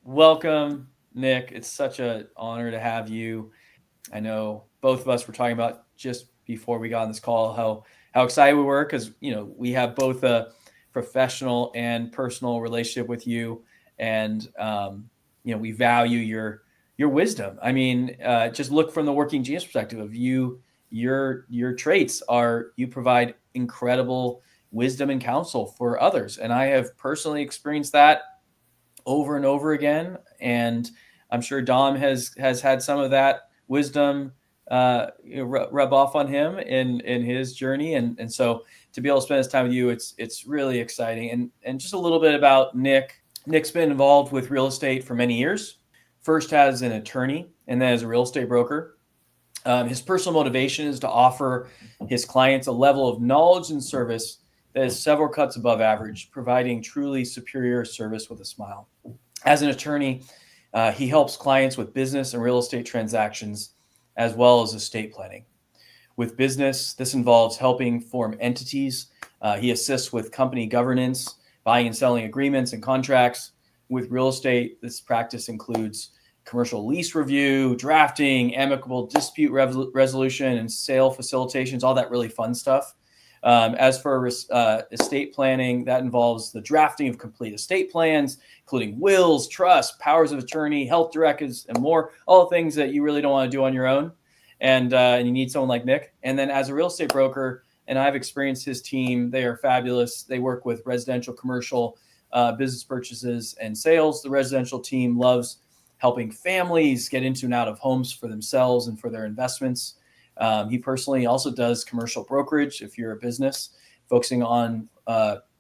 welcome, Nick. It's such an honor to have you. I know both of us were talking about just before we got on this call how excited we were because we have both a professional and personal relationship with you, and we value your wisdom. I mean, just look from the working genius perspective of you. Your traits are you provide incredible wisdom and counsel for others, and I have personally experienced that over and over again. And I'm sure Dom has had some of that wisdom rub off on him in his journey. And so to be able to spend this time with you, it's really exciting. And just a little bit about Nick. Nick's been involved with real estate for many years, first as an attorney and then as a real estate broker. His personal motivation is to offer his clients a level of knowledge and service that is several cuts above average, providing truly superior service with a smile. As an attorney, he helps clients with business and real estate transactions, as well as estate planning. With business, this involves helping form entities. He assists with company governance, buying and selling agreements and contracts. With real estate, this practice includes commercial lease review, drafting, amicable dispute resolution, and sale facilitations, all that really fun stuff. As for estate planning, that involves the drafting of complete estate plans, including wills, trusts, powers of attorney, health directives, and more, all the things that you really don't want to do on your own. And you need someone like Nick. And then as a real estate broker, and I've experienced his team, they are fabulous. They work with residential, commercial, business purchases and sales. The residential team loves helping families get into and out of homes for themselves and for their investments. He personally also does commercial brokerage if you're a business, focusing on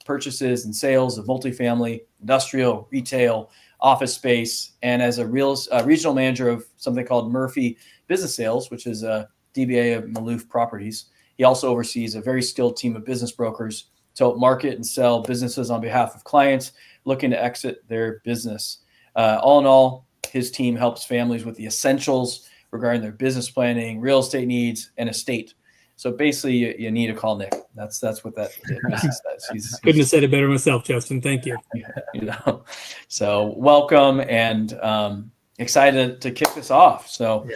purchases and sales of multifamily, industrial, retail, office space. And as a regional manager of something called Murphy Business Sales, which is a DBA of Maloof Properties, he also oversees a very skilled team of business brokers to help market and sell businesses on behalf of clients looking to exit their business. All in all, his team helps families with the essentials regarding their business planning, real estate needs, and estate. So basically, you need to call Nick. That's what that says. Couldn't have said it better myself, Justin. Thank you. So welcome, and excited to kick this off. So,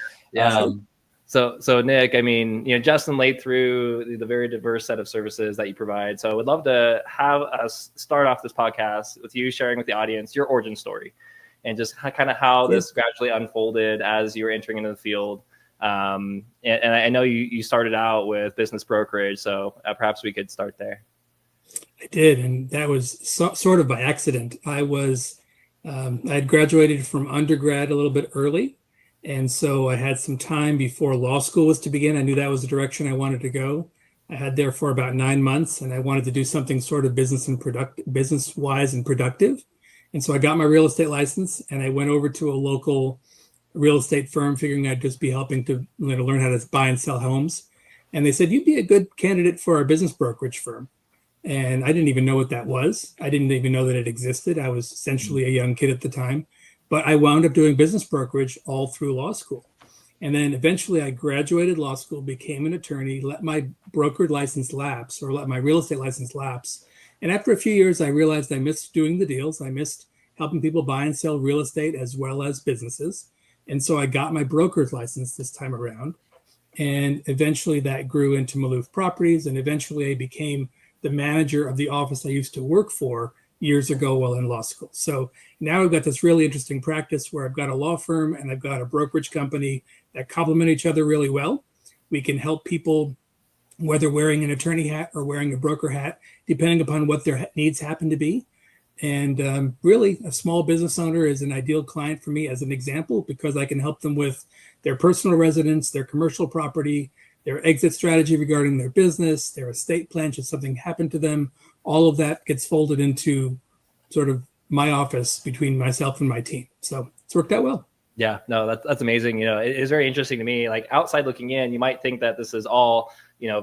So Nick, I mean, Justin laid through the very diverse set of services that you provide. So I would love to have us start off this podcast with you sharing with the audience your origin story, and just kind of how this gradually unfolded as you were entering into the field. And I know you started out with business brokerage, so perhaps we could start there. I did, and that was sort of by accident. I had graduated from undergrad a little bit early, and so I had some time before law school was to begin. I knew that was the direction I wanted to go. I had there for about 9 months, and I wanted to do something sort of business-wise and productive. And so I got my real estate license, and I went over to a local real estate firm, figuring I'd just be helping to learn how to buy and sell homes. And they said, "You'd be a good candidate for our business brokerage firm." And I didn't even know what that was. I didn't even know that it existed. I was essentially a young kid at the time, but I wound up doing business brokerage all through law school. And then eventually I graduated law school, became an attorney, let my brokered license lapse, or let my real estate license lapse. And after a few years, I realized I missed doing the deals. I missed helping people buy and sell real estate as well as businesses. And so I got my broker's license this time around. And eventually that grew into Maloof Properties. And eventually I became the manager of the office I used to work for years ago while in law school. So now I've got this really interesting practice where I've got a law firm and I've got a brokerage company that complement each other really well. We can help people, whether wearing an attorney hat or wearing a broker hat, depending upon what their needs happen to be. And really, a small business owner is an ideal client for me as an example, because I can help them with their personal residence, their commercial property, their exit strategy regarding their business, their estate plan should something happen to them. All of that gets folded into sort of my office between myself and my team. So it's worked out well. Yeah, no, that's amazing. It is very interesting to me. Like outside looking in, you might think that this is all,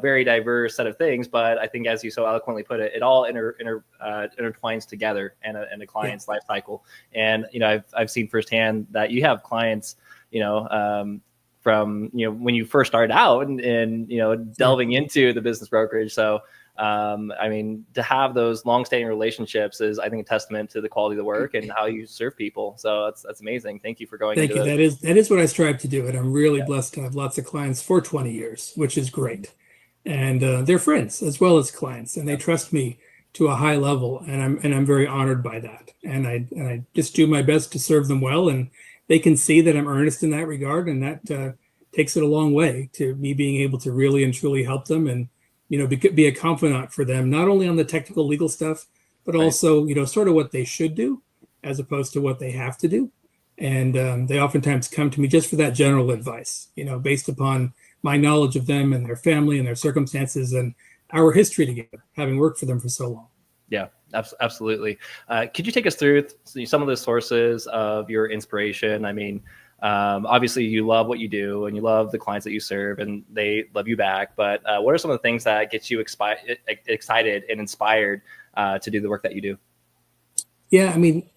very diverse set of things, but I think, as you so eloquently put it, it all intertwines together in a client's life cycle. And I've seen firsthand that you have clients, from when you first started out and delving into the business brokerage. So I mean, to have those long-standing relationships is, I think, a testament to the quality of the work and how you serve people. So that's amazing. Thank you for going Thank into you. those. That is what I strive to do, and I'm really blessed to have lots of clients for 20 years, which is great. And they're friends as well as clients, and they trust me to a high level, and I'm very honored by that. And I just do my best to serve them well, and they can see that I'm earnest in that regard, and that takes it a long way to me being able to really and truly help them, and be a confidant for them, not only on the technical legal stuff, but also sort of what they should do as opposed to what they have to do. And they oftentimes come to me just for that general advice, based upon my knowledge of them and their family and their circumstances and our history together, having worked for them for so long. Yeah, absolutely. Could you take us through some of the sources of your inspiration? I mean, obviously you love what you do and you love the clients that you serve and they love you back. But what are some of the things that get you excited and inspired to do the work that you do? Yeah, I mean,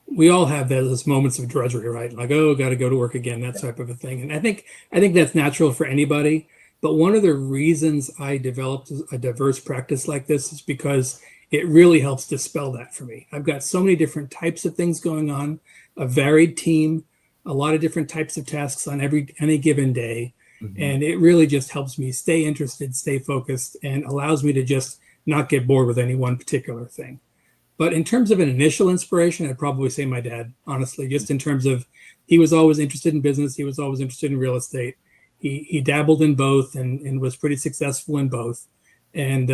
we all have those moments of drudgery, right? Like, oh, got to go to work again, that type of a thing. And I think that's natural for anybody. But one of the reasons I developed a diverse practice like this is because it really helps dispel that for me. I've got so many different types of things going on, a varied team, a lot of different types of tasks on any given day. Mm-hmm. And it really just helps me stay interested, stay focused, and allows me to just not get bored with any one particular thing. But in terms of an initial inspiration, I'd probably say my dad, honestly, just in terms of he was always interested in business. He was always interested in real estate. He dabbled in both and was pretty successful in both, and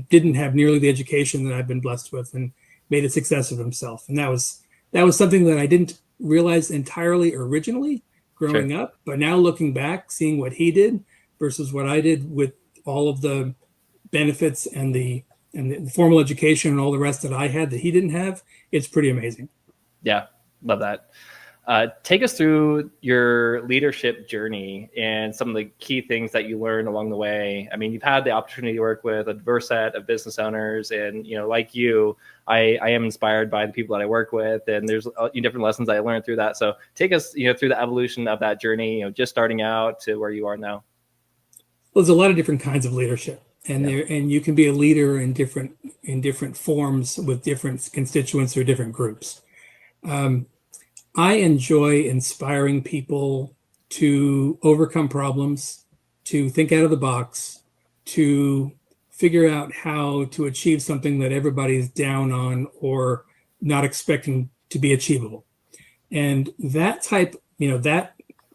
didn't have nearly the education that I've been blessed with, and made a success of himself. And that was something that I didn't realize entirely originally growing up, but now looking back, seeing what he did versus what I did with all of the benefits and the formal education and all the rest that I had that he didn't have, it's pretty amazing. Yeah, love that. Take us through your leadership journey and some of the key things that you learned along the way. I mean, you've had the opportunity to work with a diverse set of business owners, and like you, I am inspired by the people that I work with, and there's different lessons I learned through that. So take us, through the evolution of that journey, just starting out to where you are now. Well, there's a lot of different kinds of leadership, and and you can be a leader in different forms with different constituents or different groups. I enjoy inspiring people to overcome problems, to think out of the box, to figure out how to achieve something that everybody's down on or not expecting to be achievable. And that type, that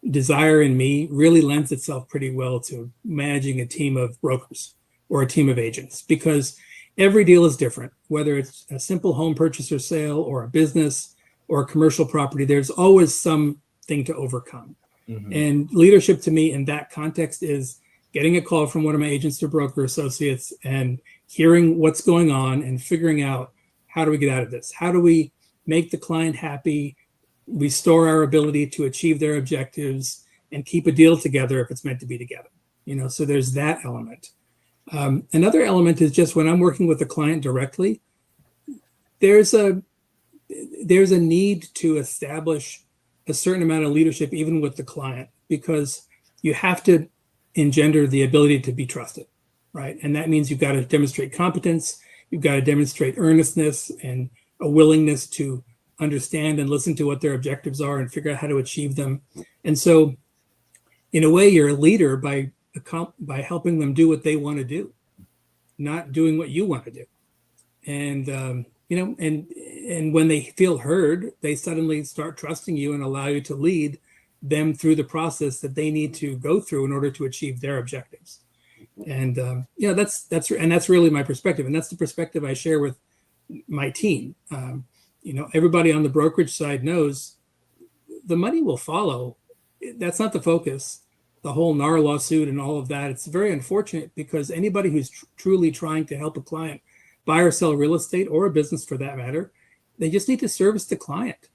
desire in me really lends itself pretty well to managing a team of brokers or a team of agents, because every deal is different, whether it's a simple home purchase or sale or a business or a commercial property. There's always something to overcome. Mm-hmm. And leadership to me in that context is getting a call from one of my agents or broker associates and hearing what's going on and figuring out, how do we get out of this? How do we make the client happy, restore our ability to achieve their objectives, and keep a deal together if it's meant to be together? So there's that element. Another element is just when I'm working with the client directly, there's a need to establish a certain amount of leadership even with the client, because you have to engender the ability to be trusted, right? And that means you've got to demonstrate competence, you've got to demonstrate earnestness and a willingness to understand and listen to what their objectives are and figure out how to achieve them. And so in a way, you're a leader by helping them do what they want to do, not doing what you want to do. And and when they feel heard, they suddenly start trusting you and allow you to lead them through the process that they need to go through in order to achieve their objectives. And that's really my perspective, and that's the perspective I share with my team. Everybody on the brokerage side knows the money will follow. That's not the focus. The whole NAR lawsuit and all of that, it's very unfortunate, because anybody who's truly trying to help a client buy or sell real estate, or a business for that matter, they just need to service the client.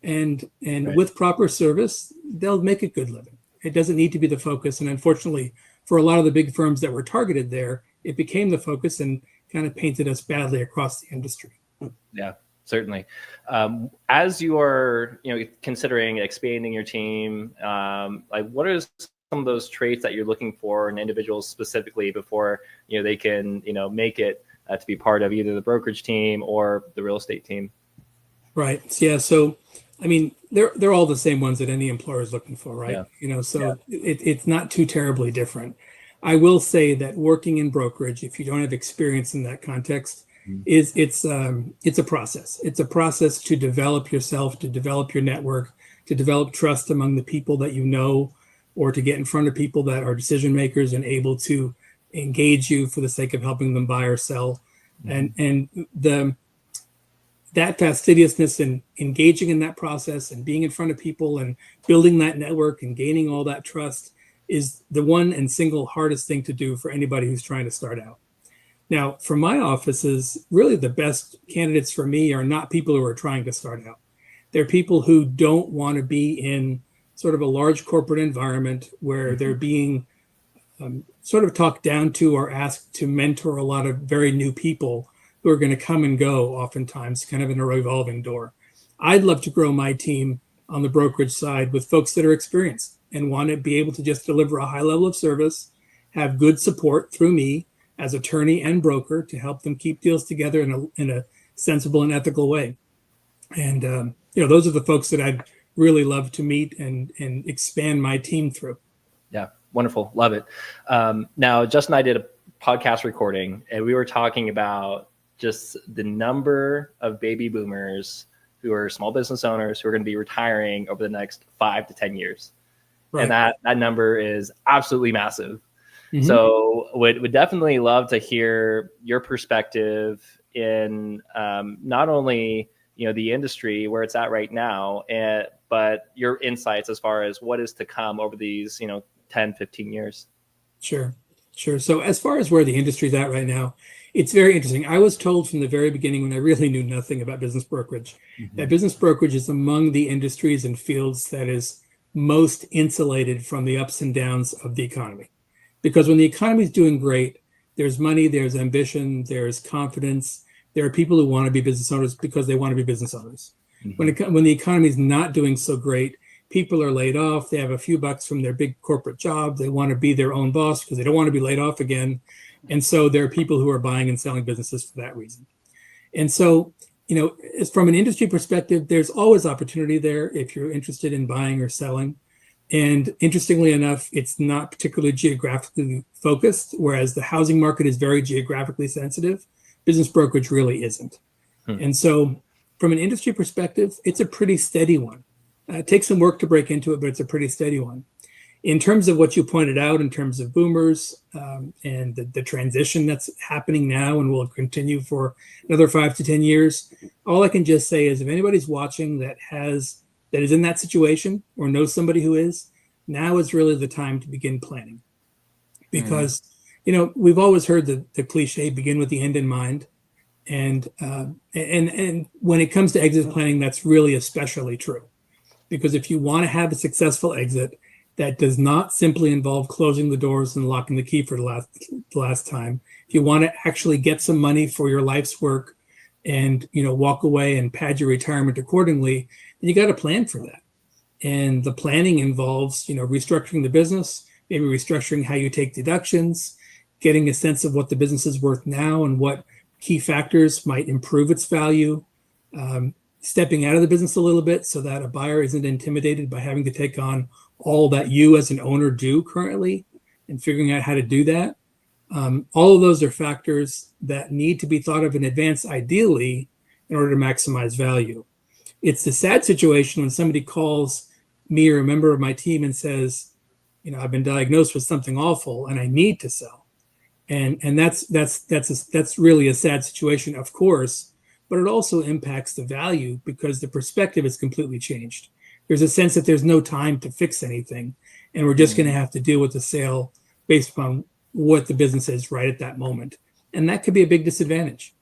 And right. With proper service, they'll make a good living. It doesn't need to be the focus. And unfortunately, for a lot of the big firms that were targeted there, it became the focus and kind of painted us badly across the industry. Yeah, certainly. As you are, considering expanding your team, what is some of those traits that you're looking for in individuals specifically before, they can, make it to be part of either the brokerage team or the real estate team? Right. Yeah. So, I mean, they're all the same ones that any employer is looking for, right? Yeah. It's not too terribly different. I will say that working in brokerage, if you don't have experience in that context, it's a process. It's a process to develop yourself, to develop your network, to develop trust among the people that you know, or to get in front of people that are decision makers and able to engage you for the sake of helping them buy or sell. And that fastidiousness and engaging in that process and being in front of people and building that network and gaining all that trust is the one and single hardest thing to do for anybody who's trying to start out. Now, for my offices, really the best candidates for me are not people who are trying to start out. They're people who don't want to be in sort of a large corporate environment where they're being sort of talked down to or asked to mentor a lot of very new people who are going to come and go, oftentimes kind of in a revolving door. I'd love to grow my team on the brokerage side with folks that are experienced and want to be able to just deliver a high level of service, have good support through me as attorney and broker to help them keep deals together in a sensible and ethical way. And those are the folks that I'd really love to meet and expand my team through. Yeah, wonderful. Love it. Now, Justin and I did a podcast recording, and we were talking about just the number of baby boomers who are small business owners who are going to be retiring over the next 5 to 10 years. Right. And that number is absolutely massive. Mm-hmm. So would definitely love to hear your perspective in not only, the industry where it's at right now, but your insights as far as what is to come over these, 10, 15 years. Sure. So as far as where the industry's at right now, it's very interesting. I was told from the very beginning, when I really knew nothing about business brokerage, that business brokerage is among the industries and fields that is most insulated from the ups and downs of the economy. Because when the economy is doing great, there's money, there's ambition, there's confidence. There are people who want to be business owners because they want to be business owners. When the economy is not doing so great, people are laid off. They have a few bucks from their big corporate job. They want to be their own boss because they don't want to be laid off again. And so there are people who are buying and selling businesses for that reason. And so, from an industry perspective, there's always opportunity there if you're interested in buying or selling. And interestingly enough, it's not particularly geographically focused, whereas the housing market is very geographically sensitive. Business brokerage really isn't. And so from an industry perspective, it's a pretty steady one. It takes some work to break into it, but it's a pretty steady one. In terms of what you pointed out, in terms of boomers and the transition that's happening now and will continue for another 5 to 10 years, all I can just say is if anybody's watching that is in that situation or knows somebody who is, now is really the time to begin planning. Because, we've always heard the cliche, begin with the end in mind. And when it comes to exit planning, that's really especially true. Because if you want to have a successful exit, that does not simply involve closing the doors and locking the key for the last time. If you want to actually get some money for your life's work and, walk away and pad your retirement accordingly, then you got to plan for that. And the planning involves, restructuring the business, maybe restructuring how you take deductions, getting a sense of what the business is worth now and what key factors might improve its value, stepping out of the business a little bit so that a buyer isn't intimidated by having to take on all that you as an owner do currently and figuring out how to do that. All of those are factors that need to be thought of in advance, ideally, in order to maximize value. It's the sad situation when somebody calls me or a member of my team and says, I've been diagnosed with something awful and I need to sell. And that's really a sad situation, of course, but it also impacts the value because the perspective is completely changed. There's a sense that there's no time to fix anything, and we're just going to have to deal with the sale based upon what the business is right at that moment. And that could be a big disadvantage.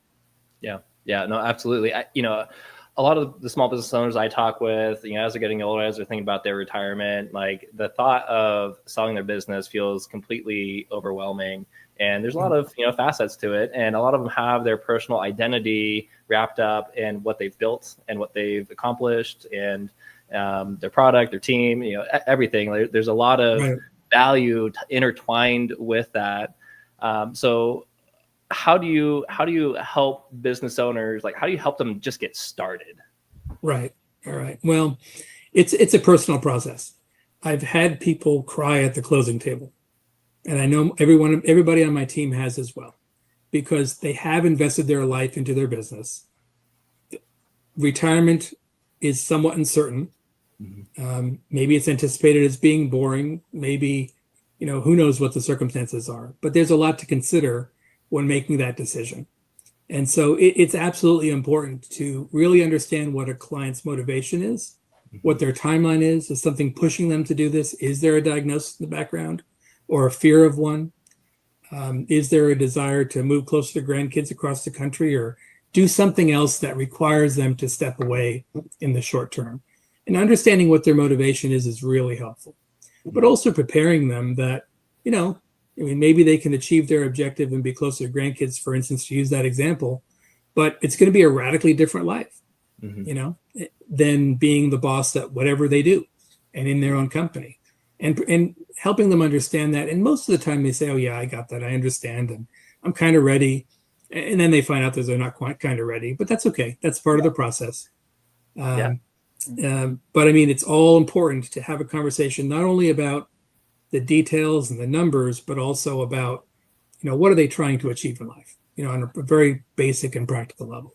Yeah, no, absolutely. A lot of the small business owners I talk with, as they're getting older, as they're thinking about their retirement, like the thought of selling their business feels completely overwhelming. And there's a lot of, facets to it. And a lot of them have their personal identity wrapped up in what they've built and what they've accomplished and their product, their team, everything. There's a lot of value intertwined with that. So how do you help business owners? Like, how do you help them just get started? Right. All right. Well, it's a personal process. I've had people cry at the closing table, and I know everybody on my team has as well, because they have invested their life into their business. Retirement is somewhat uncertain. Maybe it's anticipated as being boring. Maybe, who knows what the circumstances are. But there's a lot to consider when making that decision. And so it's absolutely important to really understand what a client's motivation is, what their timeline is something pushing them to do this. Is there a diagnosis in the background or a fear of one? Is there a desire to move closer to grandkids across the country or do something else that requires them to step away in the short term? And understanding what their motivation is really helpful. But also preparing them that, maybe they can achieve their objective and be closer to grandkids, for instance, to use that example, but it's going to be a radically different life, than being the boss at whatever they do and in their own company. And helping them understand that. And most of the time they say, oh yeah, I got that. I understand. And I'm kind of ready. And then they find out that they're not quite kind of ready, but that's okay. That's part of the process. But I mean, it's all important to have a conversation, not only about the details and the numbers, but also about, what are they trying to achieve in life, on a very basic and practical level.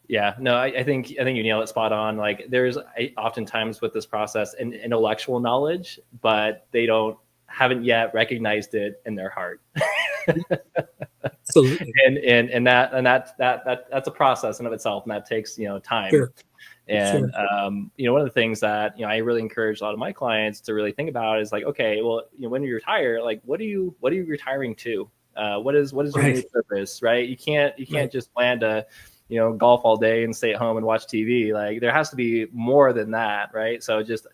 Yeah, no, I think you nailed it spot on. Like there's oftentimes with this process an intellectual knowledge, but they haven't yet recognized it in their heart. Absolutely. and that's a process in of itself, and that takes time. Sure. And sure. One of the things that I really encourage a lot of my clients to really think about is like, okay, well, when you retire, like what are you retiring to? What is your new purpose, right? You can't just plan to golf all day and stay at home and watch TV. Like there has to be more than that, right? So just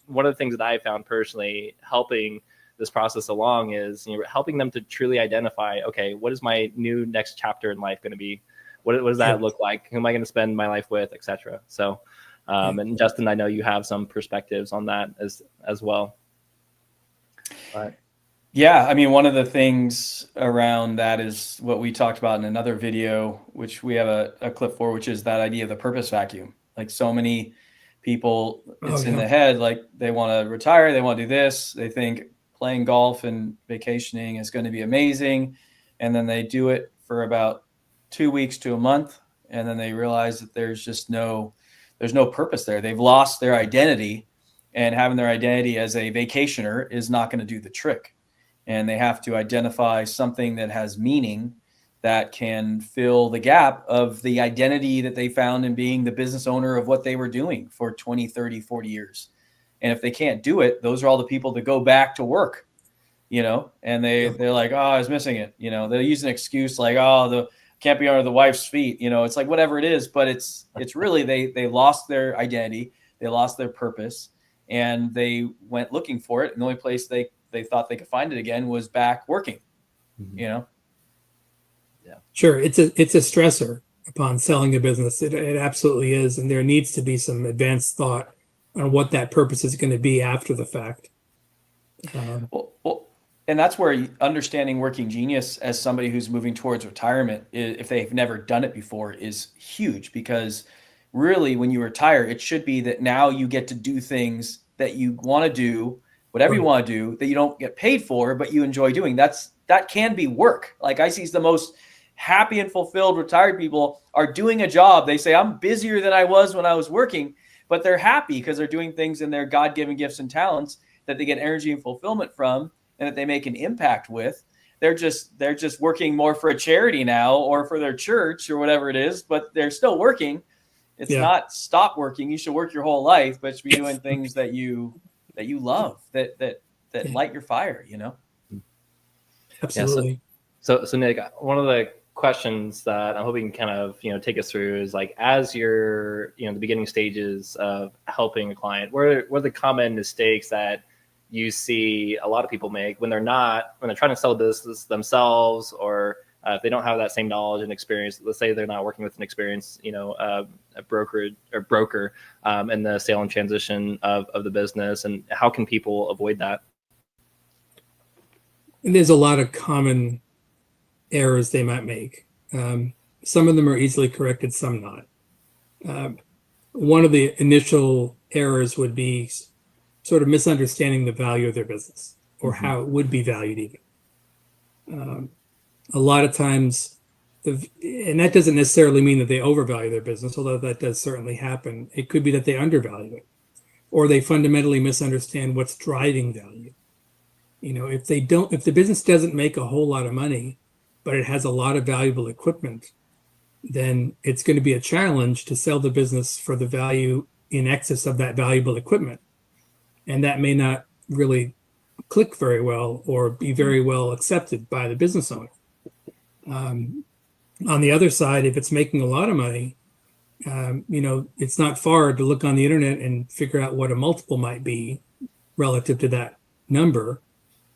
one of the things that I found personally helping this process along is helping them to truly identify, okay, what is my new next chapter in life going to be? What does that look like? Who am I going to spend my life with, etc. So, and Justin, I know you have some perspectives on that as well. But. Yeah, I mean, one of the things around that is what we talked about in another video, which we have a clip for, which is that idea of the purpose vacuum. Like so many people, it's in the head, like they want to retire, they want to do this. They think playing golf and vacationing is going to be amazing. And then they do it for about 2 weeks to a month. And then they realize that there's no purpose there. They've lost their identity, and having their identity as a vacationer is not going to do the trick. And they have to identify something that has meaning that can fill the gap of the identity that they found in being the business owner of what they were doing for 20, 30, 40 years. And if they can't do it, those are all the people that go back to work, and they're like, oh, I was missing it. They'll use an excuse like, oh, can't be under the wife's feet. It's like whatever it is, but it's really, they lost their identity. They lost their purpose, and they went looking for it. And the only place they thought they could find it again was back working, Yeah. Sure. It's a stressor upon selling a business. It absolutely is. And there needs to be some advanced thought on what that purpose is going to be after the fact. And that's where understanding working genius as somebody who's moving towards retirement, if they've never done it before, is huge. Because really, when you retire, it should be that now you get to do things that you want to do, whatever you want to do, that you don't get paid for, but you enjoy doing. That can be work. Like I see the most happy and fulfilled retired people are doing a job. They say, I'm busier than I was when I was working, but they're happy because they're doing things in their God-given gifts and talents that they get energy and fulfillment from, and that they make an impact with. They're just working more for a charity now or for their church or whatever it is, but they're still working. It's not stop working. You should work your whole life, but you should be doing things that you love, that light your fire, Absolutely. Yeah, so Nick, one of the questions that I'm hoping kind of, take us through is like, as you're, the beginning stages of helping a client, what are the common mistakes that you see a lot of people make when they're trying to sell business themselves, or if they don't have that same knowledge and experience? Let's say they're not working with an experienced, a broker in the sale and transition of the business, and how can people avoid that? And there's a lot of common errors they might make. Some of them are easily corrected, some not. One of the initial errors would be sort of misunderstanding the value of their business or how it would be valued even. A lot of times, and that doesn't necessarily mean that they overvalue their business, although that does certainly happen. It could be that they undervalue it, or they fundamentally misunderstand what's driving value. If the business doesn't make a whole lot of money, but it has a lot of valuable equipment, then it's going to be a challenge to sell the business for the value in excess of that valuable equipment. And that may not really click very well or be very well accepted by the business owner. On the other side, if it's making a lot of money, it's not far to look on the internet and figure out what a multiple might be relative to that number,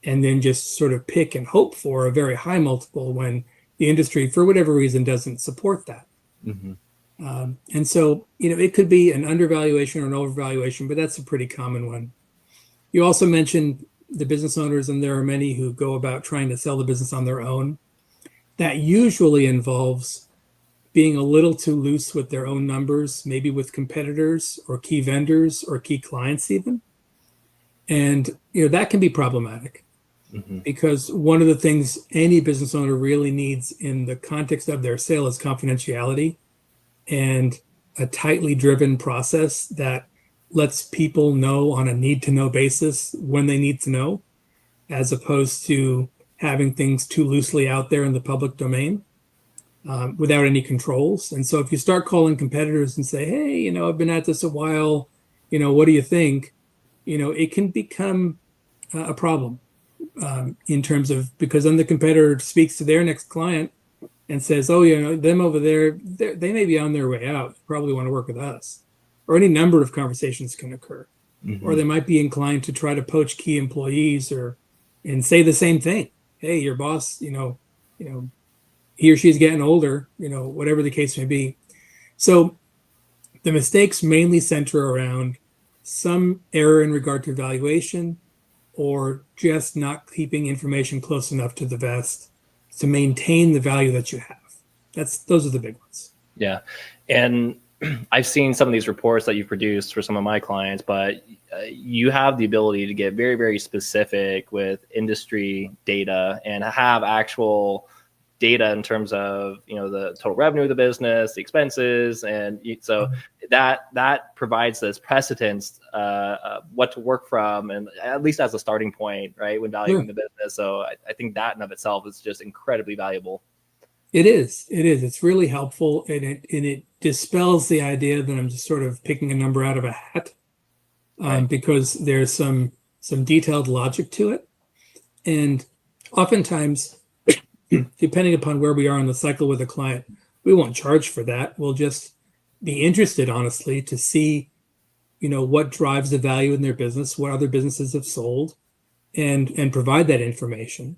and then just sort of pick and hope for a very high multiple when the industry, for whatever reason, doesn't support that. And so, it could be an undervaluation or an overvaluation, but that's a pretty common one. You also mentioned the business owners, and there are many who go about trying to sell the business on their own. That usually involves being a little too loose with their own numbers, maybe with competitors or key vendors or key clients even. And, that can be problematic because one of the things any business owner really needs in the context of their sale is confidentiality and a tightly driven process that lets people know on a need-to-know basis when they need to know, as opposed to having things too loosely out there in the public domain without any controls. And so if you start calling competitors and say, hey, I've been at this a while, what do you think? It can become a problem in terms of, because then the competitor speaks to their next client and says, oh, them over there, they may be on their way out. You probably want to work with us. Or any number of conversations can occur. Or they might be inclined to try to poach key employees and say the same thing. Hey, your boss, he or she's getting older, whatever the case may be. So the mistakes mainly center around some error in regard to valuation or just not keeping information close enough to the vest to maintain the value that you have. Those are the big ones. Yeah. And I've seen some of these reports that you've produced for some of my clients, but you have the ability to get very, very specific with industry data and have actual data in terms of, the total revenue of the business, the expenses. And so that provides this precedence, what to work from, and at least as a starting point, right, when valuing the business. So I think that in of itself is just incredibly valuable. It is. It's really helpful, and it dispels the idea that I'm just sort of picking a number out of a hat, because there's some detailed logic to it, and oftentimes, depending upon where we are in the cycle with a client, we won't charge for that. We'll just be interested, honestly, to see, what drives the value in their business, what other businesses have sold, and provide that information.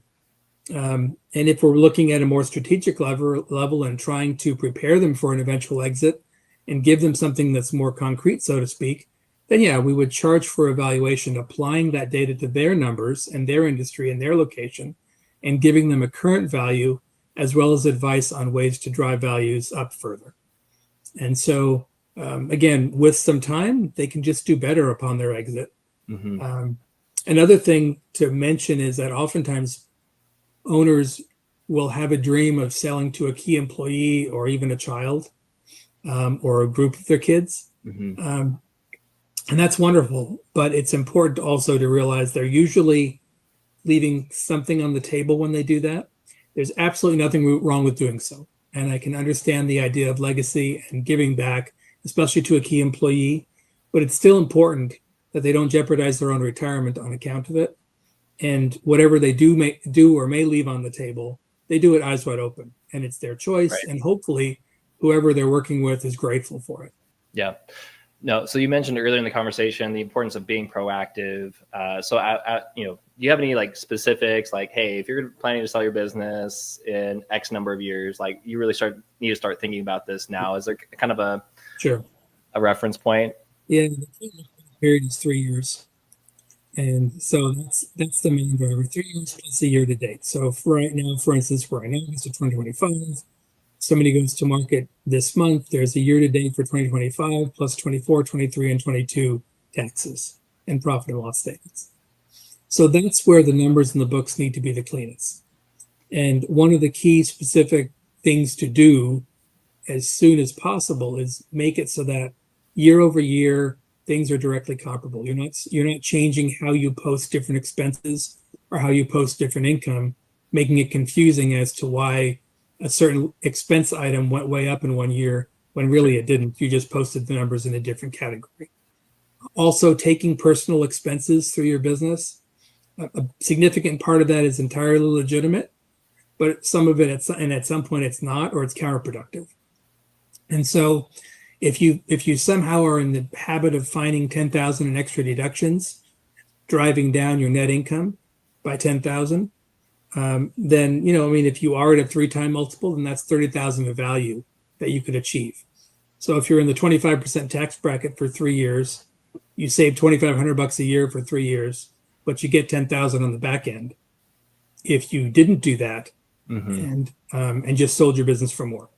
And if we're looking at a more strategic level and trying to prepare them for an eventual exit and give them something that's more concrete, so to speak, then we would charge for evaluation, applying that data to their numbers and their industry and their location, and giving them a current value as well as advice on ways to drive values up further. And so, again, with some time, they can just do better upon their exit. Another thing to mention is that oftentimes owners will have a dream of selling to a key employee or even a child or a group of their kids. And that's wonderful, but it's important also to realize they're usually leaving something on the table when they do that. There's absolutely nothing wrong with doing so. And I can understand the idea of legacy and giving back, especially to a key employee, but it's still important that they don't jeopardize their own retirement on account of it. And whatever they do or may leave on the table, they do it eyes wide open, and it's their choice. Right. And hopefully whoever they're working with is grateful for it. Yeah. No. So you mentioned earlier in the conversation, the importance of being proactive. Do you have any specifics, hey, if you're planning to sell your business in X number of years, you really need to start thinking about this now? Is there kind of a reference point? Yeah. The period is 3 years. And so that's the main driver. 3 years plus a year to date. So for right now, for instance, we're in August of 2025. Somebody goes to market this month, there's a year to date for 2025 plus 24, 23, and 22 taxes and profit and loss statements. So that's where the numbers in the books need to be the cleanest. And one of the key specific things to do as soon as possible is make it so that year over year things are directly comparable. You're not changing how you post different expenses or how you post different income, making it confusing as to why a certain expense item went way up in one year when really it didn't. You just posted the numbers in a different category. Also, taking personal expenses through your business, a significant part of that is entirely legitimate, but some of it at some point it's not, or it's counterproductive. And so if you somehow are in the habit of finding 10,000 in extra deductions, driving down your net income by 10,000, then, if you are at a 3-time multiple, then that's 30,000 of value that you could achieve. So if you're in the 25% tax bracket for 3 years, you save $2,500 a year for 3 years, but you get 10,000 on the back end. If you didn't do that and just sold your business for more.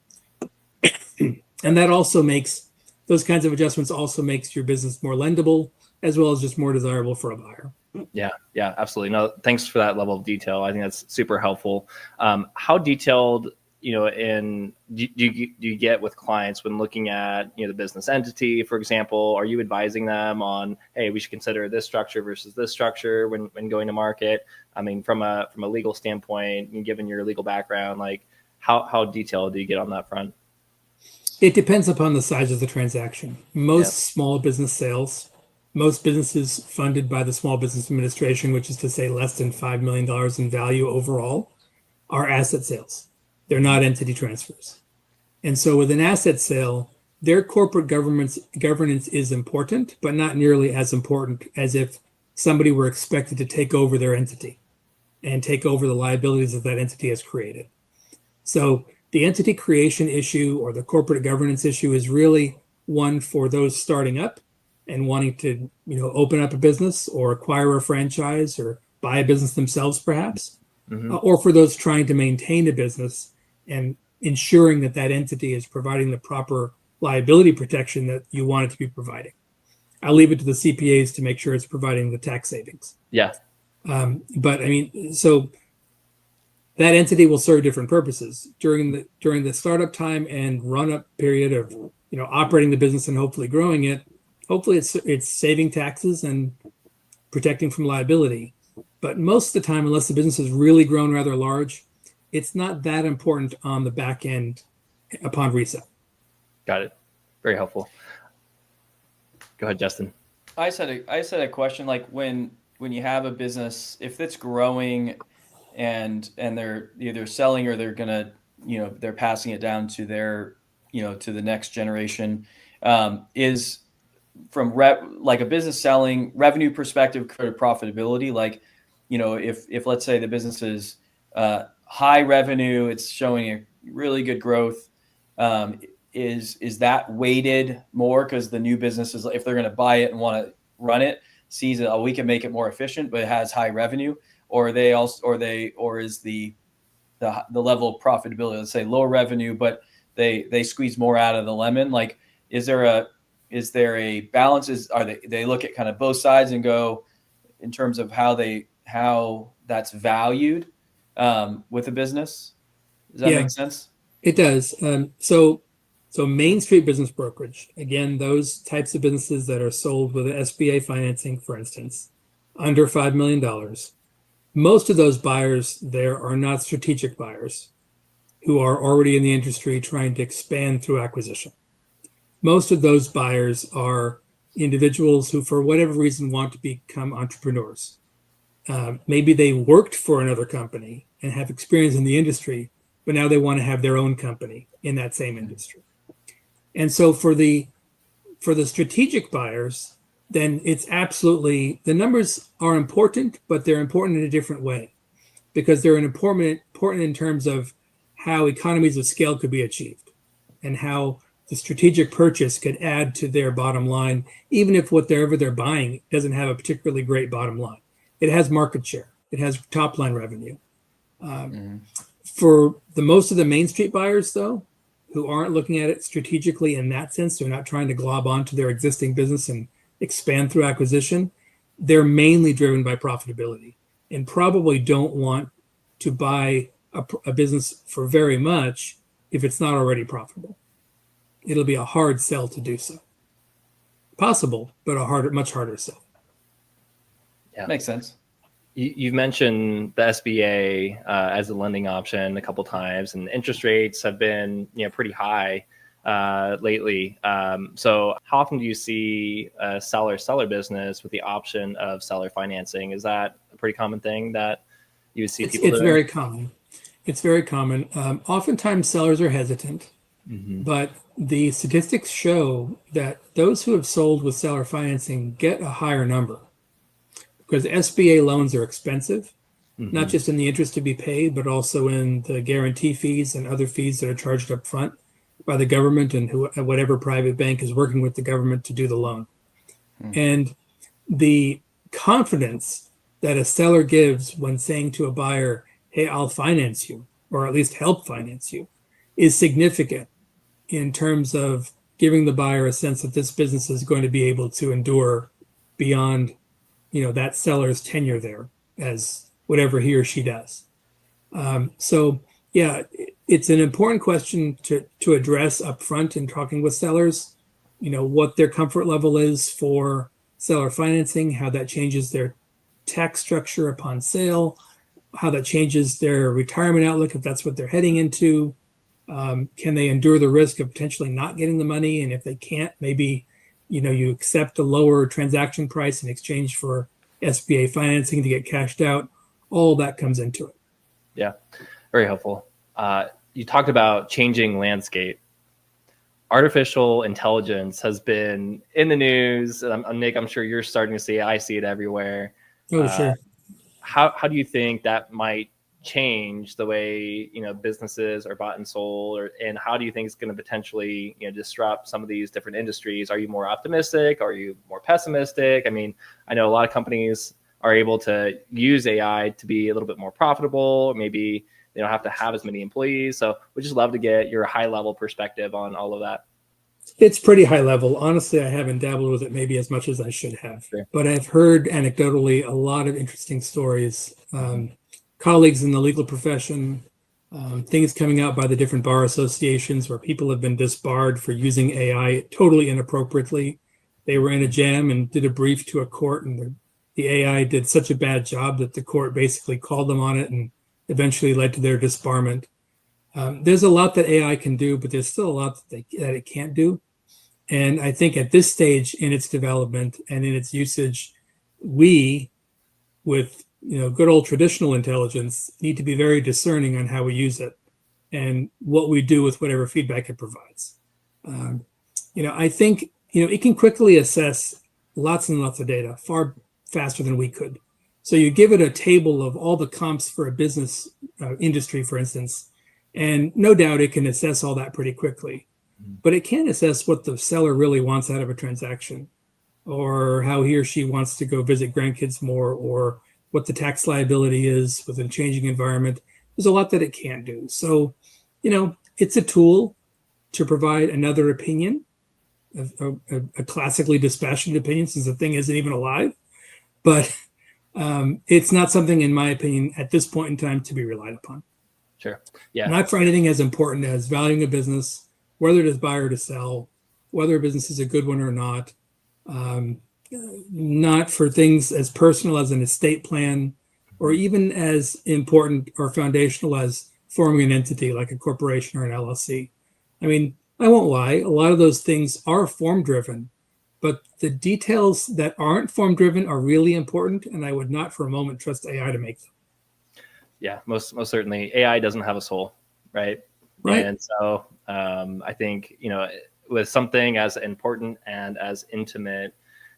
And that also makes those kinds of adjustments also makes your business more lendable as well as just more desirable for a buyer. Yeah, absolutely. No, thanks for that level of detail. I think that's super helpful. How detailed, do you get with clients when looking at, the business entity, for example? Are you advising them on, hey, we should consider this structure versus this structure when going to market? I mean, from a legal standpoint, and given your legal background, like how detailed do you get on that front? It depends upon the size of the transaction. Most small business sales, most businesses funded by the Small Business Administration, which is to say less than $5 million in value overall, are asset sales. They're not entity transfers. And so with an asset sale, their corporate governance is important, but not nearly as important as if somebody were expected to take over their entity and take over the liabilities that that entity has created. So the entity creation issue or the corporate governance issue is really one for those starting up and wanting to, open up a business or acquire a franchise or buy a business themselves, perhaps, or for those trying to maintain a business and ensuring that that entity is providing the proper liability protection that you want it to be providing. I'll leave it to the CPAs to make sure it's providing the tax savings. Yeah. But so that entity will serve different purposes during the startup time and run-up period of operating the business and hopefully growing it. Hopefully it's saving taxes and protecting from liability. But most of the time, unless the business has really grown rather large, it's not that important on the back end upon resale. Got it. Very helpful. Go ahead, Justin. I said a question, like when you have a business, if it's growing and they're either selling or they're gonna, they're passing it down to their, to the next generation, is from like a business selling revenue perspective to profitability. Like, if let's say the business is high revenue, it's showing a really good growth. Is that weighted more because the new businesses, if they're going to buy it and want to run it, sees that we can make it more efficient, but it has high revenue, or is the level of profitability, let's say lower revenue, but they squeeze more out of the lemon? Like, is there a balance? They look at kind of both sides and go in terms of how that's valued with a business? Does that make sense? It does. So Main Street business brokerage, again, those types of businesses that are sold with SBA financing, for instance, under $5 million, most of those buyers there are not strategic buyers who are already in the industry trying to expand through acquisition. Most of those buyers are individuals who, for whatever reason, want to become entrepreneurs. Maybe they worked for another company and have experience in the industry, but now they want to have their own company in that same industry. And so for the strategic buyers, then it's absolutely, the numbers are important, but they're important in a different way because they're important in terms of how economies of scale could be achieved and how the strategic purchase could add to their bottom line, even if whatever they're buying doesn't have a particularly great bottom line. It has market share. It has top line revenue. For the most of the Main Street buyers, though, who aren't looking at it strategically in that sense, they're not trying to glob onto their existing business and expand through acquisition. They're mainly driven by profitability and probably don't want to buy a business for very much if it's not already profitable. It'll be a hard sell to do so. Possible, but much harder sell. Yeah, makes sense. You've mentioned the SBA as a lending option a couple times, and interest rates have been pretty high lately. So how often do you see a seller business with the option of seller financing? Is that a pretty common thing that you would see people doing? It's very common. It's very common. Oftentimes sellers are hesitant, but the statistics show that those who have sold with seller financing get a higher number because SBA loans are expensive, not just in the interest to be paid, but also in the guarantee fees and other fees that are charged up front by the government and whatever private bank is working with the government to do the loan. And the confidence that a seller gives when saying to a buyer, hey, I'll finance you, or at least help finance you, is significant in terms of giving the buyer a sense that this business is going to be able to endure beyond that seller's tenure there as whatever he or she does. So yeah, it's an important question to address up front in talking with sellers, what their comfort level is for seller financing, how that changes their tax structure upon sale, how that changes their retirement outlook if that's what they're heading into. Can they endure the risk of potentially not getting the money? And if they can't, maybe you accept a lower transaction price in exchange for SBA financing to get cashed out. All that comes into it. Yeah, very helpful. You talked about changing landscape. Artificial intelligence has been in the news. Nick, I'm sure you're starting to see it. I see it everywhere. Oh, sure. How do you think that might change the way businesses are bought and sold, and how do you think it's going to potentially disrupt some of these different industries? Are you more optimistic? Are you more pessimistic? I mean, I know a lot of companies are able to use AI to be a little bit more profitable. Maybe they don't have to have as many employees. So we'd just love to get your high level perspective on all of that. It's pretty high level. Honestly, I haven't dabbled with it maybe as much as I should have, Sure. But I've heard anecdotally a lot of interesting stories. Colleagues in the legal profession, things coming out by the different bar associations where people have been disbarred for using AI totally inappropriately. They were in a jam and did a brief to a court, and the AI did such a bad job that the court basically called them on it and eventually led to their disbarment. There's a lot that AI can do, but there's still a lot that it can't do. And I think at this stage in its development and in its usage, we, with good old traditional intelligence, need to be very discerning on how we use it and what we do with whatever feedback it provides. I think it can quickly assess lots and lots of data far faster than we could. So you give it a table of all the comps for a business industry, for instance, and no doubt it can assess all that pretty quickly. But it can't assess what the seller really wants out of a transaction, or how he or she wants to go visit grandkids more, or what the tax liability is with a changing environment. There's a lot that it can't do. So, it's a tool to provide another opinion, a classically dispassionate opinion, since the thing isn't even alive. But it's not something, in my opinion, at this point in time, to be relied upon. Sure. Yeah. Not for anything as important as valuing a business, whether it is buy or to sell, whether a business is a good one or not. Not for things as personal as an estate plan, or even as important or foundational as forming an entity like a corporation or an LLC. I mean, I won't lie, a lot of those things are form driven, but the details that aren't form driven are really important, and I would not for a moment trust AI to make them. Yeah, most certainly. AI doesn't have a soul, right? Right. And so I think, with something as important and as intimate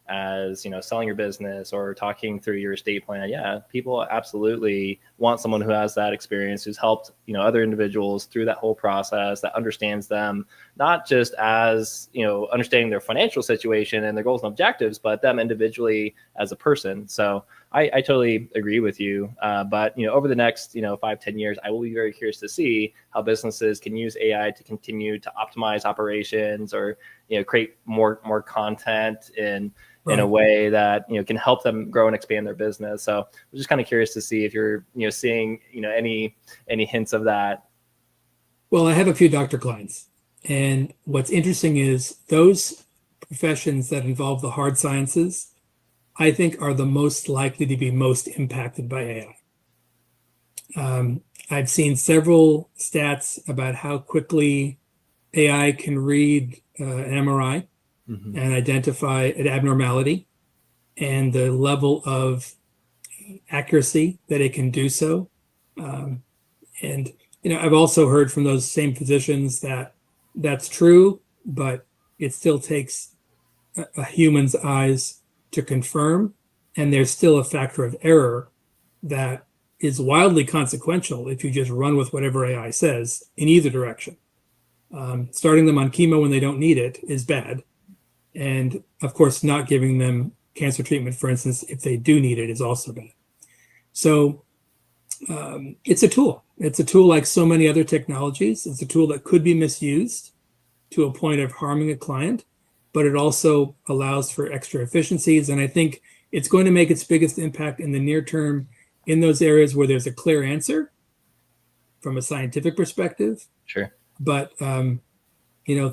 as selling your business or talking through your estate plan, yeah, people absolutely want someone who has that experience, who's helped, other individuals through that whole process, that understands them, not just as, understanding their financial situation and their goals and objectives, but them individually as a person. So I totally agree with you. But, over the next, 5-10 years, I will be very curious to see how businesses can use AI to continue to optimize operations or, create more content in a way that, can help them grow and expand their business. So I'm just kind of curious to see if you're, seeing, any hints of that. Well, I have a few doctor clients. And what's interesting is those professions that involve the hard sciences, I think, are the most likely to be most impacted by AI. I've seen several stats about how quickly AI can read an MRI and identify an abnormality and the level of accuracy that it can do so. And I've also heard from those same physicians that that's true, but it still takes a human's eyes to confirm, and there's still a factor of error that is wildly consequential if you just run with whatever AI says in either direction. Starting them on chemo when they don't need it is bad. And of course, not giving them cancer treatment, for instance, if they do need it, is also bad. So it's a tool. It's a tool like so many other technologies. It's a tool that could be misused to a point of harming a client, but it also allows for extra efficiencies. And I think it's going to make its biggest impact in the near term in those areas where there's a clear answer from a scientific perspective. Sure. But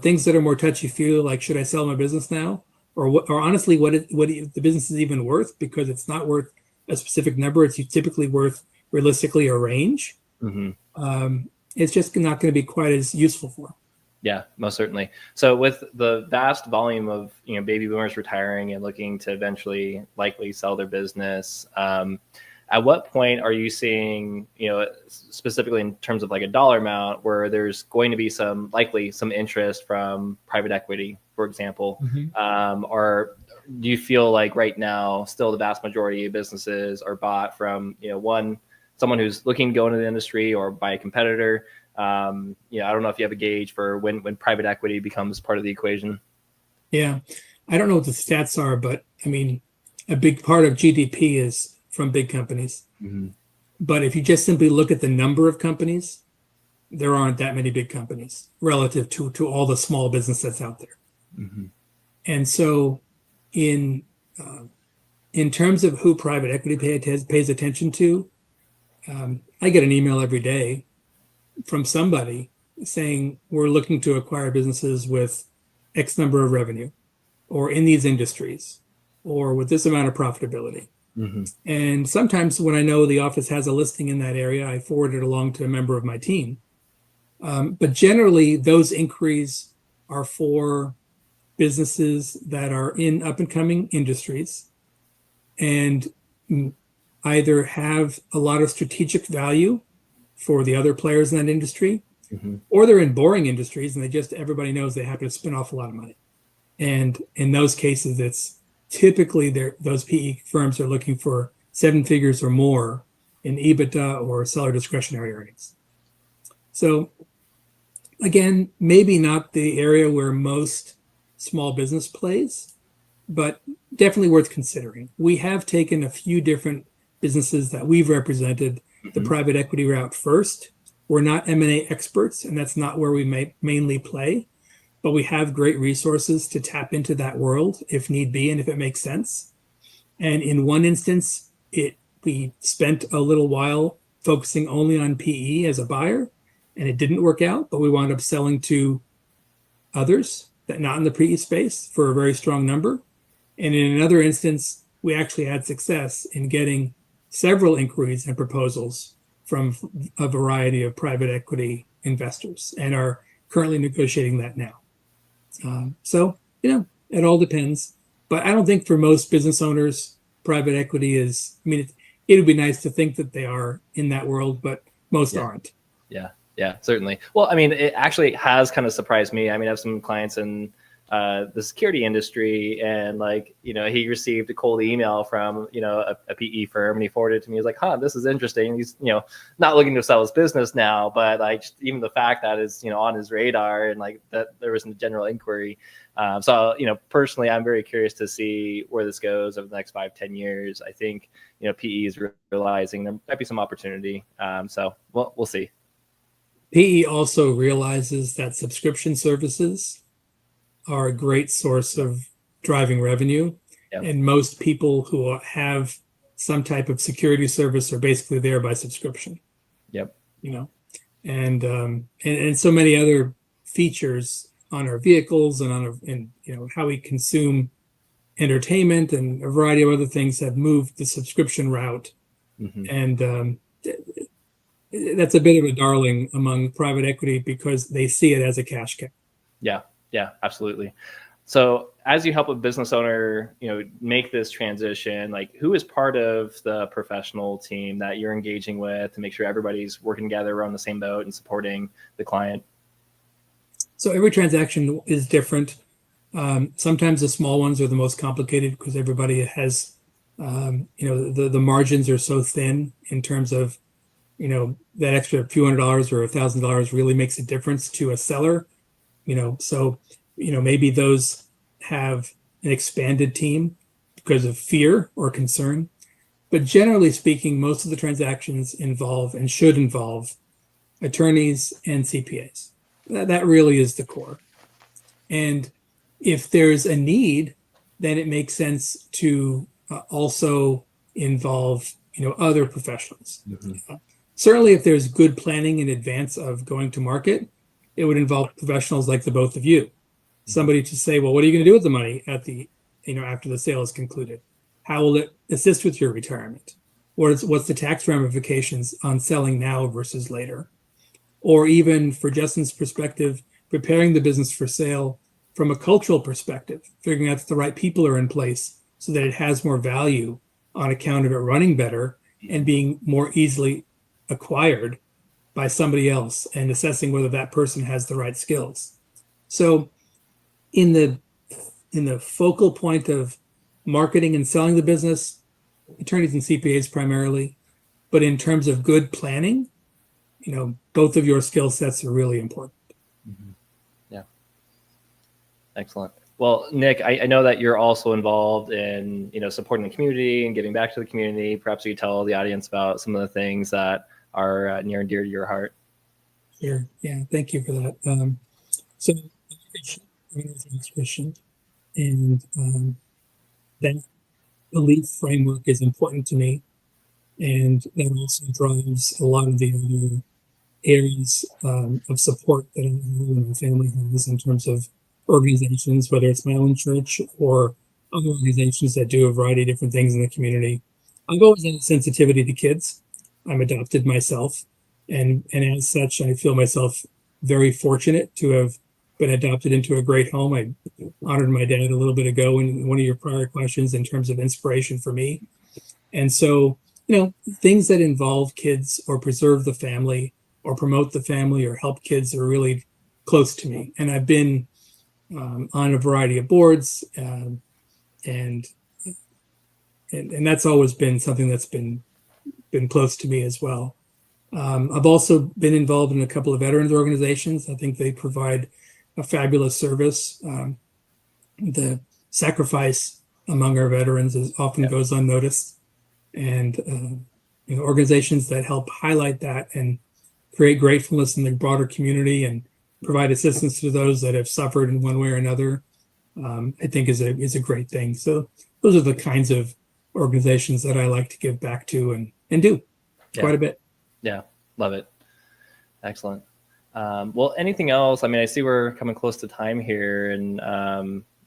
things that are more touchy-feely, like should I sell my business now, or honestly, what the business is even worth, because it's not worth a specific number. It's typically worth realistically a range. It's just not going to be quite as useful for them. Yeah, most certainly. So with the vast volume of baby boomers retiring and looking to eventually likely sell their business, at what point are you seeing, specifically in terms of like a dollar amount, where there's going to be some interest from private equity, for example? Or do you feel like right now still the vast majority of businesses are bought from, someone who's looking to go into the industry or by a competitor? I don't know if you have a gauge for when private equity becomes part of the equation. Yeah, I don't know what the stats are, but I mean, a big part of GDP is from big companies. But if you just simply look at the number of companies, there aren't that many big companies relative to all the small business that's out there. And so in terms of who private equity pays attention to, I get an email every day from somebody saying we're looking to acquire businesses with X number of revenue, or in these industries, or with this amount of profitability. And sometimes when I know the office has a listing in that area, I forward it along to a member of my team. But generally, those inquiries are for businesses that are in up and coming industries and either have a lot of strategic value for the other players in that industry, or they're in boring industries and everybody knows they have to spin off a lot of money. And in those cases, it's typically those PE firms are looking for 7 figures or more in EBITDA or seller discretionary earnings. So again, maybe not the area where most small business plays, but definitely worth considering. We have taken a few different businesses that we've represented the private equity route first. We're not M&A experts, and that's not where we mainly play, but we have great resources to tap into that world if need be and if it makes sense. And in one instance, we spent a little while focusing only on PE as a buyer, and it didn't work out, but we wound up selling to others that not in the PE space for a very strong number. And in another instance, we actually had success in getting several inquiries and proposals from a variety of private equity investors and are currently negotiating that now. So, it all depends. But I don't think for most business owners, private equity is, it would be nice to think that they are in that world, but most aren't. Yeah, certainly. Well, it actually has kind of surprised me. I have some clients in the security industry, and like, he received a cold email from, a PE firm, and he forwarded it to me. He's like, this is interesting. He's, not looking to sell his business now, but like even the fact that is, on his radar, and like that there was a general inquiry. So, personally, I'm very curious to see where this goes over the next 5-10 years. I think, PE is realizing there might be some opportunity. So we'll see. PE also realizes that subscription services are a great source of driving revenue. Yep. And most people who have some type of security service are basically there by subscription. Yep. And so many other features on our vehicles and how we consume entertainment and a variety of other things have moved the subscription route. Mm-hmm. And that's a bit of a darling among private equity because they see it as a cash cow. Yeah, absolutely. So as you help a business owner, make this transition, like who is part of the professional team that you're engaging with to make sure everybody's working together on the same boat and supporting the client? So every transaction is different. Sometimes the small ones are the most complicated because everybody has, the margins are so thin in terms of, that extra few $100s or $1,000 really makes a difference to a seller. So maybe those have an expanded team because of fear or concern. But generally speaking, most of the transactions involve and should involve attorneys and CPAs. That really is the core. And if there's a need, then it makes sense to also involve, other professionals. Mm-hmm. Certainly, if there's good planning in advance of going to market, it would involve professionals like the both of you. Somebody to say, well, what are you going to do with the money after the sale is concluded? How will it assist with your retirement? What's the tax ramifications on selling now versus later? Or even for Justin's perspective, preparing the business for sale from a cultural perspective, figuring out that the right people are in place so that it has more value on account of it running better and being more easily acquired by somebody else, and assessing whether that person has the right skills. So in the focal point of marketing and selling the business, attorneys and CPAs primarily, but in terms of good planning, both of your skill sets are really important. Mm-hmm. Yeah. Excellent. Well, Nick, I know that you're also involved in, supporting the community and giving back to the community. Perhaps you could tell the audience about some of the things that are near and dear to your heart. Sure. Yeah. Thank you for that. So I'm a Christian, and that belief framework is important to me. And that also drives a lot of the other areas of support that I and my family has in terms of organizations, whether it's my own church or other organizations that do a variety of different things in the community. I've always had a sensitivity to kids. I'm adopted myself, and as such, I feel myself very fortunate to have been adopted into a great home. I honored my dad a little bit ago in one of your prior questions in terms of inspiration for me. And so, things that involve kids or preserve the family or promote the family or help kids are really close to me. And I've been on a variety of boards, and that's always been something that's been close to me as well. I've also been involved in a couple of veterans organizations. I think they provide a fabulous service. The sacrifice among our veterans often goes unnoticed, and organizations that help highlight that and create gratefulness in the broader community and provide assistance to those that have suffered in one way or another, I think is a great thing. So those are the kinds of organizations that I like to give back to and do quite a bit. Yeah, love it. Excellent. Well, anything else? I mean, I see we're coming close to time here, and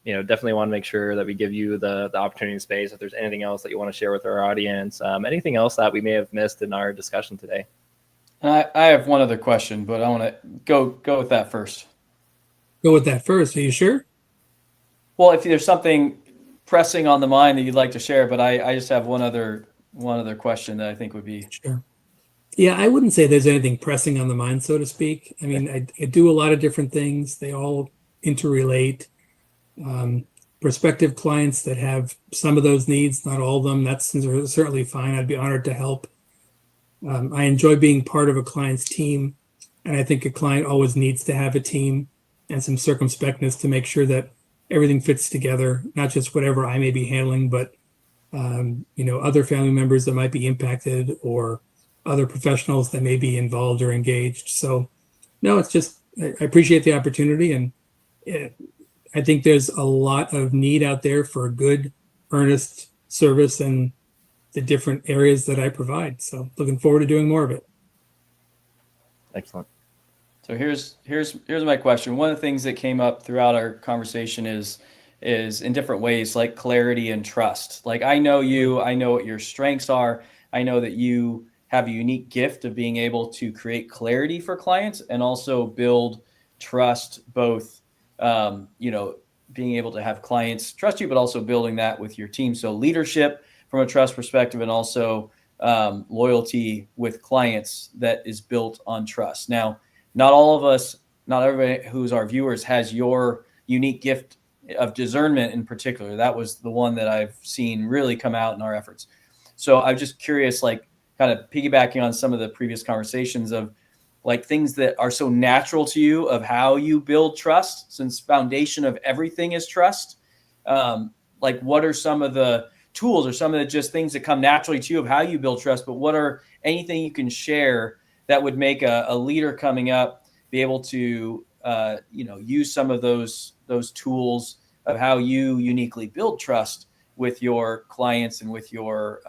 definitely want to make sure that we give you the opportunity and space. If there's anything else that you want to share with our audience, anything else that we may have missed in our discussion today. I have one other question, but I want to go with that first. Go with that first. Are you sure? Well, if there's something pressing on the mind that you'd like to share, but I just have one other question that I think would be sure. Yeah, I wouldn't say there's anything pressing on the mind, so to speak. I mean, I do a lot of different things. They all interrelate. Prospective clients that have some of those needs, not all of them, that's certainly fine. I'd be honored to help. I enjoy being part of a client's team, and I think a client always needs to have a team and some circumspectness to make sure that everything fits together, not just whatever I may be handling, but other family members that might be impacted or other professionals that may be involved or engaged. So, no, it's just I appreciate the opportunity, and I think there's a lot of need out there for good, earnest service in the different areas that I provide. So, looking forward to doing more of it. Excellent. So here's my question. One of the things that came up throughout our conversation is in different ways, like clarity and trust. Like, I know you, I know what your strengths are. I know that you have a unique gift of being able to create clarity for clients and also build trust, both, being able to have clients trust you, but also building that with your team. So leadership from a trust perspective, and also loyalty with clients that is built on trust. Now, not all of us, not everybody who's our viewers has your unique gift of discernment in particular. That was the one that I've seen really come out in our efforts. So I'm just curious, like, kind of piggybacking on some of the previous conversations of like things that are so natural to you of how you build trust, since foundation of everything is trust. Like, what are some of the tools or some of the just things that come naturally to you of how you build trust, but what are anything you can share that would make a leader coming up be able to, use some of those tools of how you uniquely build trust with your clients and with your,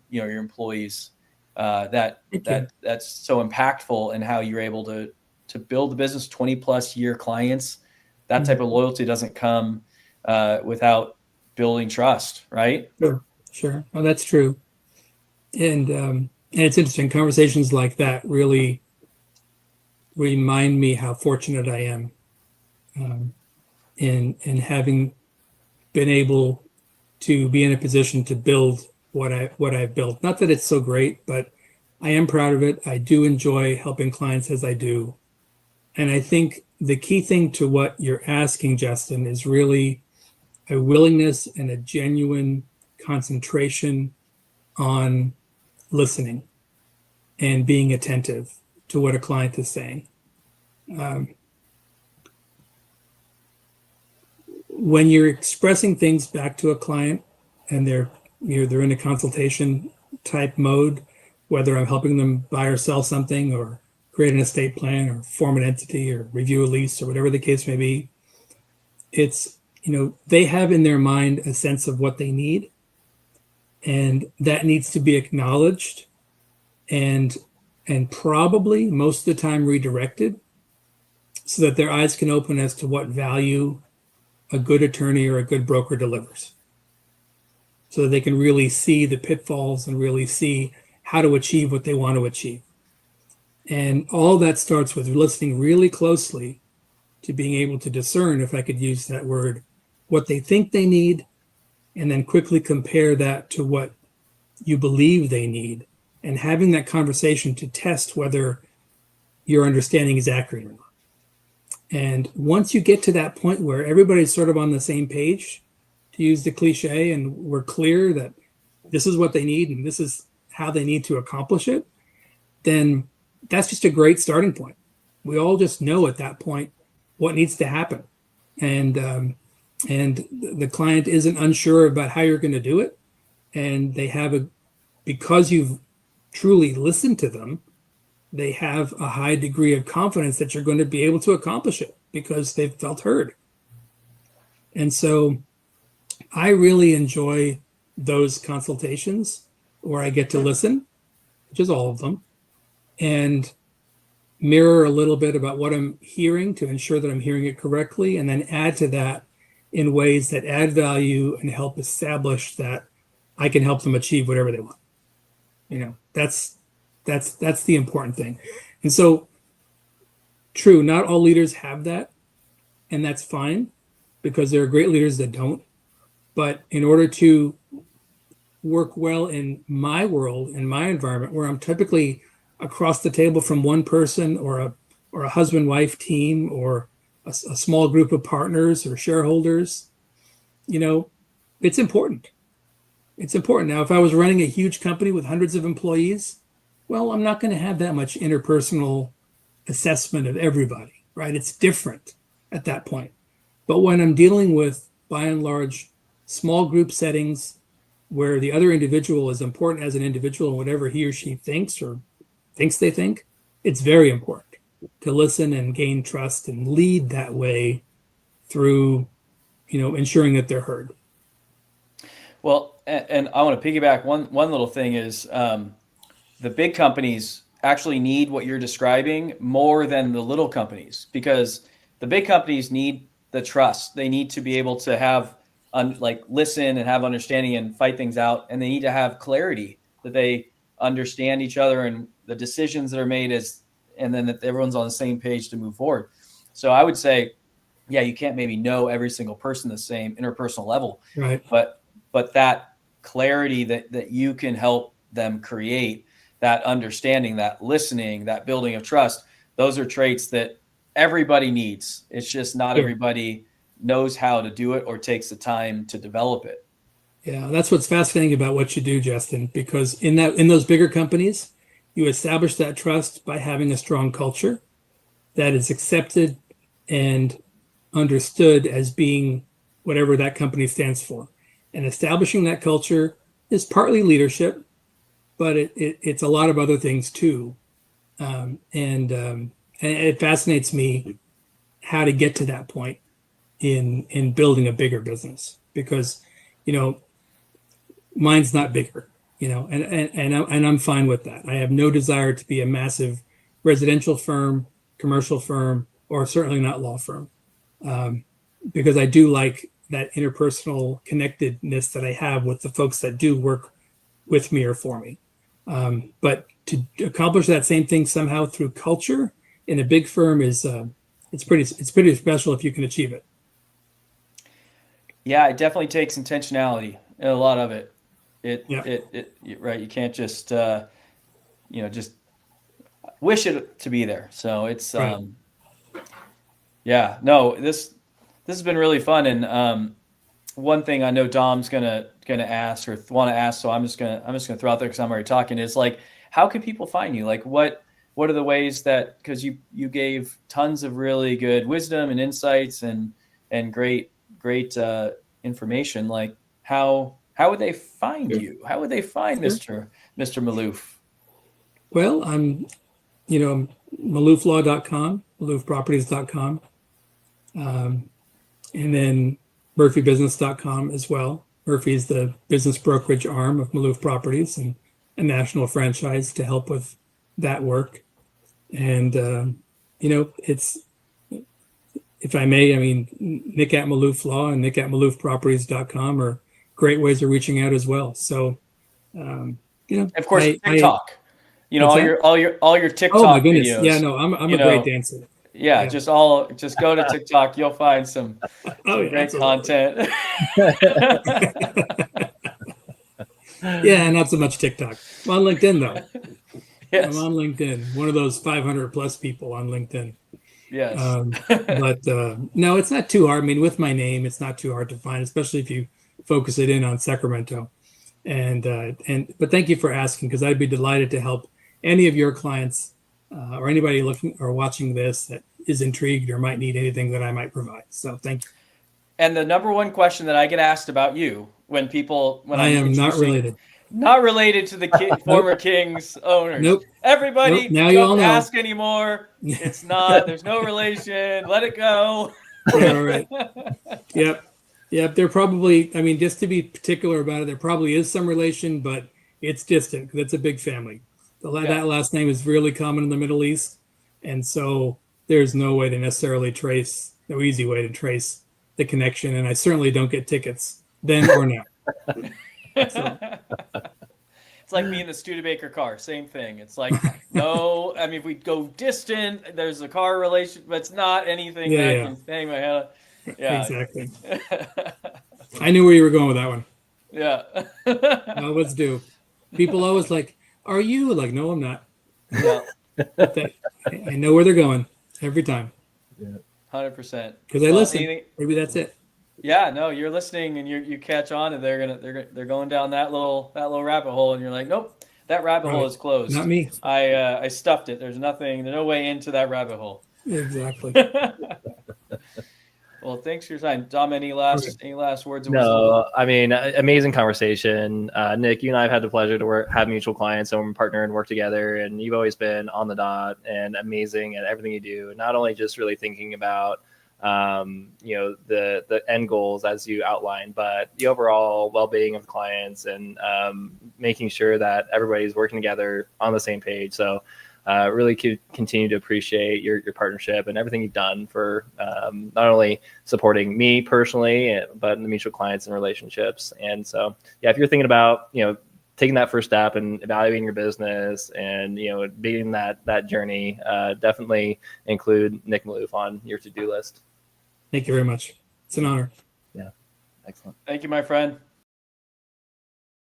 your employees, that's so impactful in how you're able to build the business, 20 plus year clients. That type of loyalty doesn't come without building trust, right? Sure. Well, that's true. And it's interesting. Conversations like that really remind me how fortunate I am in having been able to be in a position to build what I've built. Not that it's so great, but I am proud of it. I do enjoy helping clients as I do. And I think the key thing to what you're asking, Justin, is really a willingness and a genuine concentration on listening and being attentive to what a client is saying. When you're expressing things back to a client and they're in a consultation type mode, whether I'm helping them buy or sell something or create an estate plan or form an entity or review a lease or whatever the case may be, it's, they have in their mind a sense of what they need, and that needs to be acknowledged and probably most of the time redirected so that their eyes can open as to what value a good attorney or a good broker delivers, so that they can really see the pitfalls and really see how to achieve what they want to achieve. And all that starts with listening really closely to being able to discern, if I could use that word, what they think they need, and then quickly compare that to what you believe they need, and having that conversation to test whether your understanding is accurate or not. And once you get to that point where everybody's sort of on the same page, to use the cliche, and we're clear that this is what they need and this is how they need to accomplish it, then that's just a great starting point. We all just know at that point what needs to happen. And the client isn't unsure about how you're going to do it. And they have because you've truly listened to them, they have a high degree of confidence that you're going to be able to accomplish it because they've felt heard. And so I really enjoy those consultations where I get to listen, which is all of them, and mirror a little bit about what I'm hearing to ensure that I'm hearing it correctly, and then add to that in ways that add value and help establish that I can help them achieve whatever they want. That's the important thing. And so, true, not all leaders have that, and that's fine, because there are great leaders that don't. But in order to work well in my world, in my environment, where I'm typically across the table from one person or a husband-wife team or a small group of partners or shareholders, it's important. It's important. Now, if I was running a huge company with hundreds of employees, well, I'm not going to have that much interpersonal assessment of everybody, right? It's different at that point. But when I'm dealing with, by and large, small group settings where the other individual is important as an individual and whatever he or she thinks or thinks they think, it's very important to listen and gain trust and lead that way through, ensuring that they're heard. Well, and I want to piggyback. One little thing is the big companies actually need what you're describing more than the little companies, because the big companies need the trust. They need to be able to have listen and have understanding and fight things out, and they need to have clarity that they understand each other and the decisions that are made and then that everyone's on the same page to move forward. So I would say, yeah, you can't maybe know every single person the same interpersonal level, right? But that clarity that you can help them create, that understanding, that listening, that building of trust, those are traits that everybody needs. It's just not everybody knows how to do it or takes the time to develop it. Yeah, that's what's fascinating about what you do, Justin, because in those bigger companies, you establish that trust by having a strong culture that is accepted and understood as being whatever that company stands for. And establishing that culture is partly leadership, but it's a lot of other things too. And it fascinates me how to get to that point in building a bigger business, because mine's not bigger, and I'm fine with that. I have no desire to be a massive residential firm, commercial firm, or certainly not law firm, because I do like that interpersonal connectedness that I have with the folks that do work with me or for me. But to accomplish that same thing somehow through culture in a big firm is it's pretty special if you can achieve it. Yeah, it definitely takes intentionality, a lot of it. Right. You can't just just wish it to be there. So it's right. Yeah, no, this has been really fun. And one thing I know Dom's gonna ask or want to ask, so I'm just gonna throw out there because I'm already talking, is like, how can people find you? Like, what are the ways that, because you gave tons of really good wisdom and insights and great information. Like, how would they find you? How would they find Mr. Maloof? Well, I'm malooflaw.com, maloofproperties.com, and then murphybusiness.com as well. Murphy is the business brokerage arm of Maloof Properties and a national franchise to help with that work. And it's, if I may, Nick at Maloof Law and Nick at maloofproperties.com are great ways of reaching out as well. So, of course, TikTok. all your TikTok oh my goodness, videos. Yeah, no, I'm a great dancer. Yeah, just go to TikTok. You'll find some great content. Yeah, not so much TikTok. I'm on LinkedIn though. Yes. I'm on LinkedIn. One of those 500 plus people on LinkedIn. Yes. But no, it's not too hard. With my name, it's not too hard to find, especially if you focus it in on Sacramento. But thank you for asking, because I'd be delighted to help any of your clients or anybody looking or watching this that is intrigued or might need anything that I might provide. So thank you. And the number one question that I get asked about you when I am not related to the former Kings owners. Nope. Everybody, Now you all know. Ask anymore. It's not. There's no relation. Let it go. Yeah, all right. Yep. There probably, just to be particular about it, there probably is some relation, but it's distant because it's a big family. That last name is really common in the Middle East, and so there's no way to necessarily trace, no easy way to trace the connection. And I certainly don't get tickets then or now. So. It's like me in the Studebaker car, same thing. It's like, no, if we go distant, there's a car relation, but it's not anything that I can hang my head on. Yeah, exactly. I knew where you were going with that one. Yeah. Well, let's do. People always like, are you? Like, no, I'm not. Yeah. I know where they're going every time. Yeah. 100%. Because I listen. Maybe that's it. Yeah, no, you're listening and you catch on, and they're going down that little rabbit hole, and you're like, nope, that rabbit hole Right. is closed. Not me. I stuffed it. There's no way into that rabbit hole. Exactly. Well, thanks for your time, Dom. Any last words of wisdom? No, I mean, amazing conversation. Nick, you and I have had the pleasure to have mutual clients and partner and work together. And you've always been on the dot and amazing at everything you do. Not only just really thinking about, the end goals as you outlined, but the overall well-being of clients and making sure that everybody's working together on the same page. So really continue to appreciate your partnership and everything you've done for not only supporting me personally, but the mutual clients and relationships. And so, yeah, if you're thinking about, taking that first step and evaluating your business and, being that journey, definitely include Nick Maloof on your to-do list. Thank you very much. It's an honor. Yeah. Excellent. Thank you, my friend.